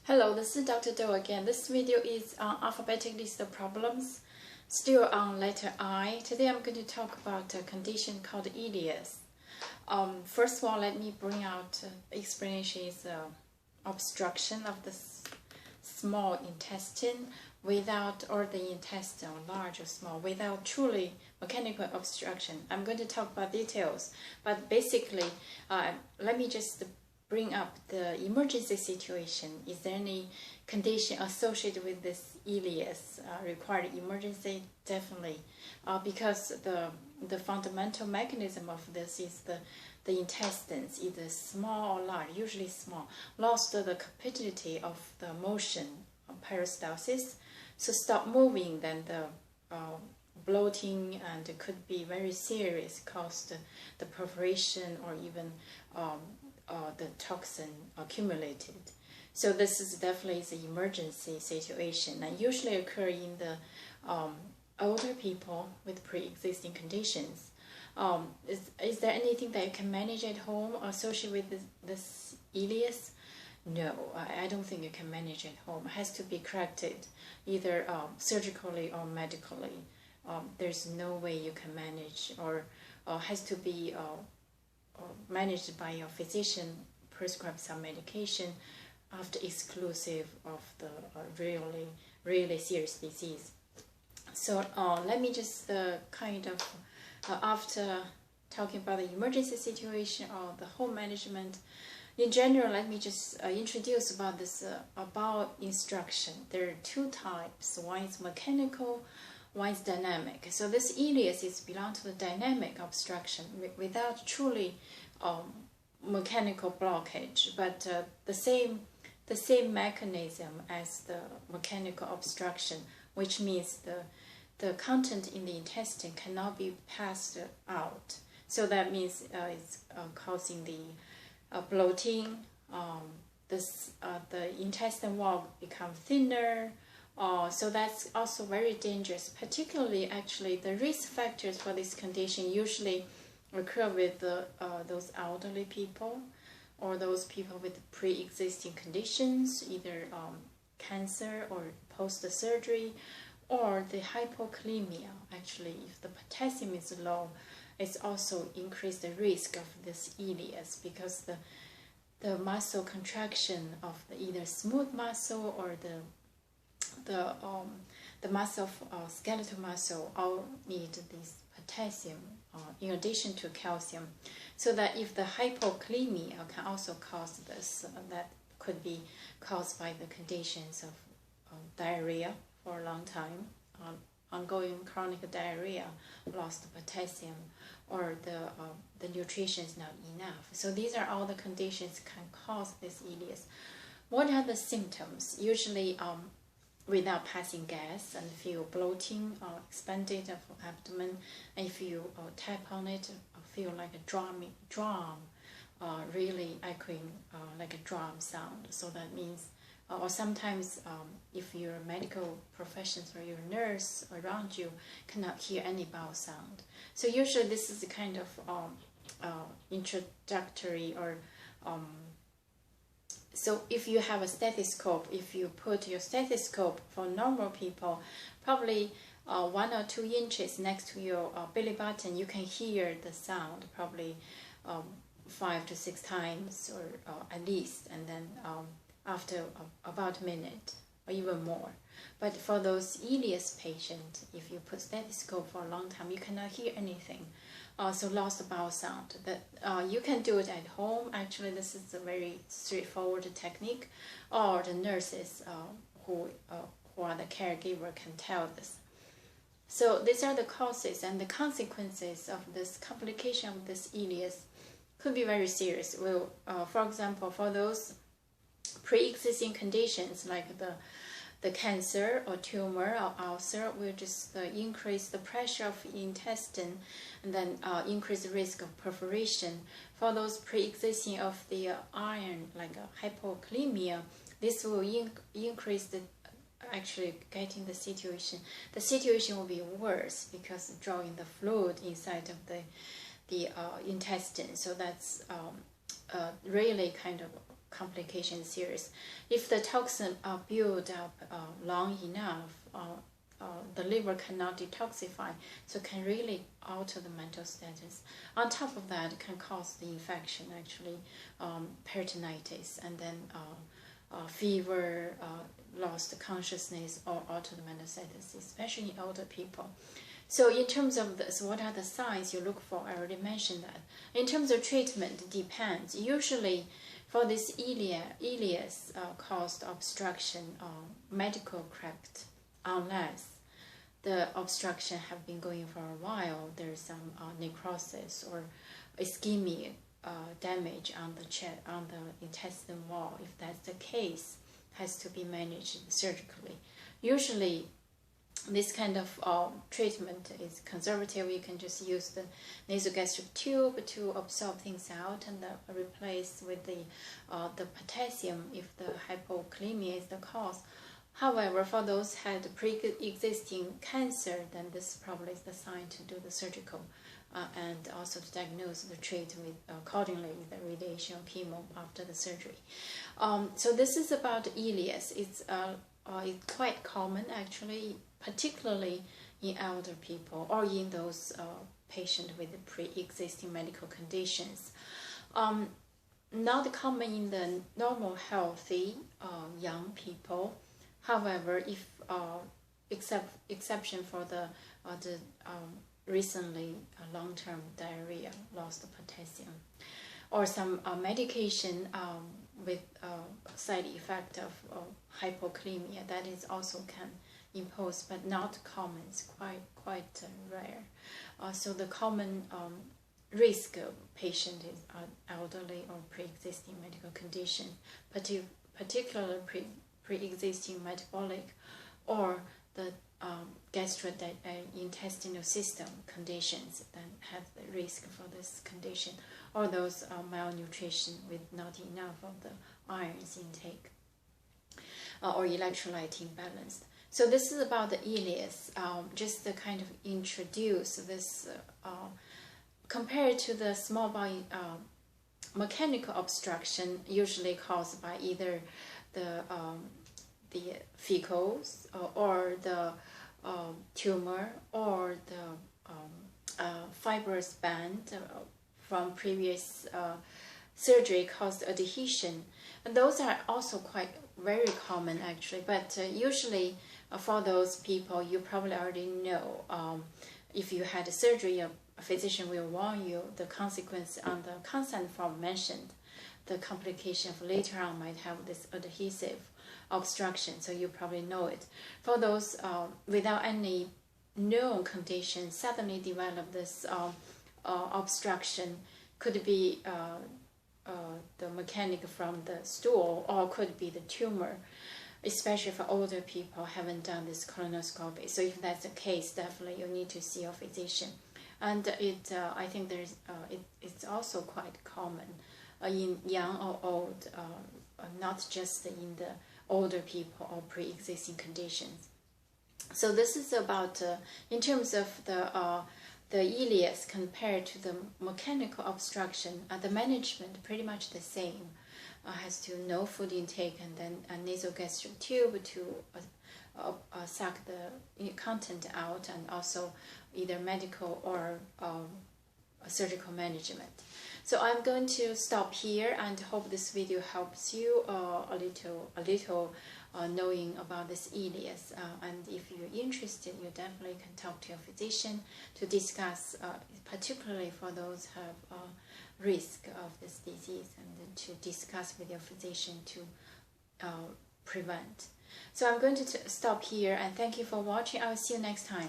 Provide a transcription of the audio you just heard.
Hello, this is Dr. Do again. This video is on alphabetic list of problems, still on letter I. Today I'm going to talk about a condition called Ileus. First of all, let me bring out explanation is obstruction of the small intestine without, or the intestine, large or small, without truly mechanical obstruction. I'm going to talk about details, but basically, let me just bring up the emergency situation. Is there any condition associated with this Ileus required emergency? Definitely, because the fundamental mechanism of this is the intestines, either small or large, usually small, lost the capacity of the motion of peristalsis, so stop moving, then the bloating, and it could be very serious, cause the perforation or even the toxin accumulated. So this is definitely the emergency situation, and usually occur in the older people with pre-existing conditions. Is there anything that you can manage at home associated with this Ileus? No, I don't think you can manage at home. It has to be corrected either surgically or medically. There's no way you can manage, or has to be managed by your physician, prescribe some medication after exclusive of the really serious disease. So let me just kind of after talking about the emergency situation or the home management in general, let me just introduce about this bowel instruction. There are two types. One is mechanical, one is dynamic. So this Ileus is belong to the dynamic obstruction without truly mechanical blockage, but the same mechanism as the mechanical obstruction, which means the content in the intestine cannot be passed out. So that means it's causing the bloating. The intestine wall become thinner. So that's also very dangerous. Particularly, actually, the risk factors for this condition usually occur with those elderly people, or those people with pre-existing conditions, either cancer or post-surgery, or the hypokalemia. Actually, if the potassium is low, it's also increased the risk of this Ileus, because the muscle contraction of the either smooth muscle or the muscle, skeletal muscle, all need this potassium in addition to calcium. So that if the hypokalemia can also cause this, that could be caused by the conditions of diarrhea for a long time, ongoing chronic diarrhea, lost potassium, or the nutrition is not enough. So these are all the conditions can cause this Ileus. What are the symptoms? Usually without passing gas, and feel bloating or expanded of abdomen, and if you tap on it, feel like a drum, really echoing like a drum sound. So that means, or sometimes if you're a medical professional or you're a nurse around you, cannot hear any bowel sound. So usually this is a kind of introductory, or so if you have a stethoscope, if you put your stethoscope for normal people, probably 1 or 2 inches next to your belly button, you can hear the sound probably 5 to 6 times, or at least, and then after about a minute or even more. But for those Ileus patients, if you put stethoscope for a long time, you cannot hear anything. So lost bowel sound. That you can do it at home. Actually, this is a very straightforward technique, or the nurses who are the caregiver can tell this. So these are the causes, and the consequences of this complication of this Ileus could be very serious. Well, for example, for those pre-existing conditions like the cancer or tumor or ulcer, will just increase the pressure of the intestine, and then increase the risk of perforation. For those pre-existing of the iron, like hypokalemia, this will increase the actually getting the situation will be worse, because drawing the fluid inside of the intestine. So that's really kind of complication is serious. If the toxin are built up long enough, the liver cannot detoxify, so can really alter the mental status. On top of that, it can cause the infection, actually, peritonitis, and then fever, lost consciousness, or alter the mental status, especially in older people. So in terms of this, what are the signs you look for? I already mentioned that. In terms of treatment, it depends. Usually, for this Ileus caused obstruction, medical correct, unless the obstruction have been going for a while, there's some necrosis or ischemic damage on the chest, on the intestine wall. If that's the case, has to be managed surgically. Usually, this kind of treatment is conservative. You can just use the nasogastric tube to absorb things out and replace with the potassium if the hypokalemia is the cause. However, for those who had pre-existing cancer, then this probably is the sign to do the surgical and also to diagnose the treatment accordingly with the radiation or chemo after the surgery. So this is about Ileus. It's quite common, actually, particularly in elder people or in those patients with pre-existing medical conditions. Not common in the normal, healthy young people. However, if exception for the recently long-term diarrhea, lost potassium, or some medication with side effect of hypokalemia, that is also can impose, but not common. It's quite rare. So the common risk of patient is elderly or pre-existing medical condition, particularly pre-existing metabolic or the gastrointestinal system conditions that have the risk for this condition, or those malnutrition with not enough of the ions intake or electrolyte imbalance. So this is about the Ileus, just to kind of introduce this compared to the small bowel mechanical obstruction, usually caused by either the fecals or the tumor or the fibrous band from previous surgery caused adhesion. And those are also quite very common, actually, but usually for those people, you probably already know if you had a surgery, a physician will warn you the consequence on the consent form mentioned. The complication of later on might have this adhesive obstruction, so you probably know it. For those without any known condition, suddenly develop this obstruction, could be the mechanic from the stool, or could be the tumor, especially for older people haven't done this colonoscopy. So if that's the case, definitely you need to see a physician. And I think it's also quite common in young or old, not just in the older people or pre-existing conditions. So this is about in terms of the Ileus compared to the mechanical obstruction. The management pretty much the same. Has to no food intake and then a nasogastric tube to suck the content out, and also either medical or surgical management. So I'm going to stop here and hope this video helps you a little knowing about this Ileus. And if you're interested, you definitely can talk to your physician to discuss, particularly for those who have risk of this disease, and then to discuss with your physician to prevent. So I'm going to stop here, and thank you for watching. I'll see you next time.